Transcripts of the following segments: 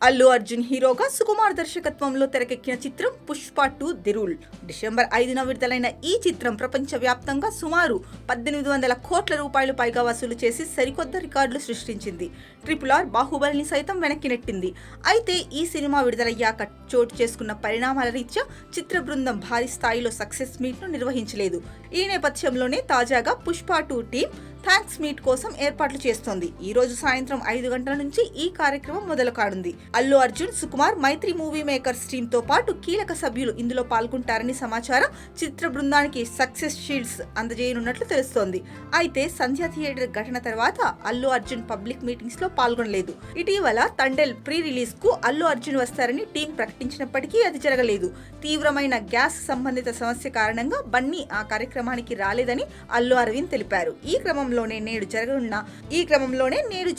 అల్లు అర్జున్ హీరోగా సుకుమార్ దర్శకత్వంలో తెరకెక్కిన చిత్రం పుష్ప 2 ది రూల్. డిసెంబర్ 5న విడుదలైన ఈ చిత్రం ప్రపంచవ్యాప్తంగా సుమారు 1800 కోట్ల రూపాయలు పైగా వసూలు చేసి సరికొత్త రికార్డులు సృష్టించింది. RRR బాహుబలిని సైతం వెనక్కి నెట్టింది. అయితే ఈ సినిమా విడుదలయ్యాక చోటు చేసుకున్న పరిణామాల రీత్యా చిత్ర బృందం భారీ స్థాయిలో సక్సెస్ మీట్ ను నిర్వహించలేదు. ఈ నేపథ్యంలోనే తాజాగా పుష్ప 2 టీం థ్యాంక్స్ మీట్ కోసం ఏర్పాట్లు చేస్తోంది. ఈ రోజు సాయంత్రం 5 గంటల నుంచి ఈ కార్యక్రమం మొదలు కానుంది. అల్లు అర్జున్, సుకుమార్, మైత్రి మూవీ మేకర్స్ టీమ్ తో పాటు కీలక సభ్యులు ఇందులో పాల్గొంటారని సమాచారం. చిత్ర బృందానికి సక్సెస్ షీల్డ్స్ అందజేయనున్నట్లు తెలుస్తోంది. అయితే సంధ్య థియేటర్ ఘటన తర్వాత అల్లు అర్జున్ పబ్లిక్ మీటింగ్స్ లో పాల్గొనలేదు. ఇటీవల తండేల్ ప్రీ రిలీజ్ కు అల్లు అర్జున్ వస్తారని టీం ప్రకటించినప్పటికీ అది జరగలేదు. తీవ్రమైన గ్యాస్ సంబంధిత సమస్య కారణంగా బన్నీ ఆ కార్యక్రమానికి రాలేదని అల్లు అరవింద్ తెలిపారు. ఈ క్రమంలోనే నేడు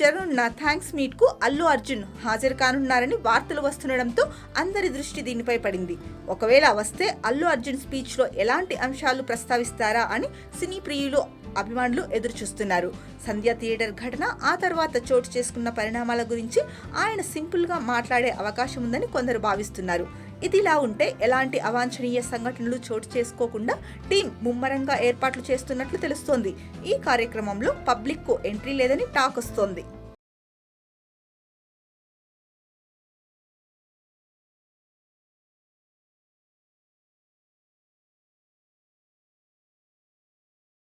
జరగనున్న థ్యాంక్స్ మీట్ కు అల్లు అర్జున్ హాజరు కానున్నారని వార్తలు వస్తుండటంతో అందరి దృష్టి దీనిపై పడింది. ఒకవేళ వస్తే అల్లు అర్జున్ స్పీచ్ లో ఎలాంటి అంశాలు ప్రస్తావిస్తారా అని సినీ ప్రియులు, అభిమానులు ఎదురు చూస్తున్నారు. సంధ్య థియేటర్ ఘటన, ఆ తర్వాత చోటు చేసుకున్న పరిణామాల గురించి ఆయన సింపుల్ గా మాట్లాడే అవకాశం ఉందని కొందరు భావిస్తున్నారు. ఇదిలా ఉంటే ఎలాంటి అవాంఛనీయ సంఘటనలు చోటు చేసుకోకుండా టీం ముమ్మరంగా ఏర్పాట్లు చేస్తున్నట్లు తెలుస్తోంది. ఈ కార్యక్రమంలో పబ్లిక్ కు ఎంట్రీ లేదని టాక్ వస్తోంది.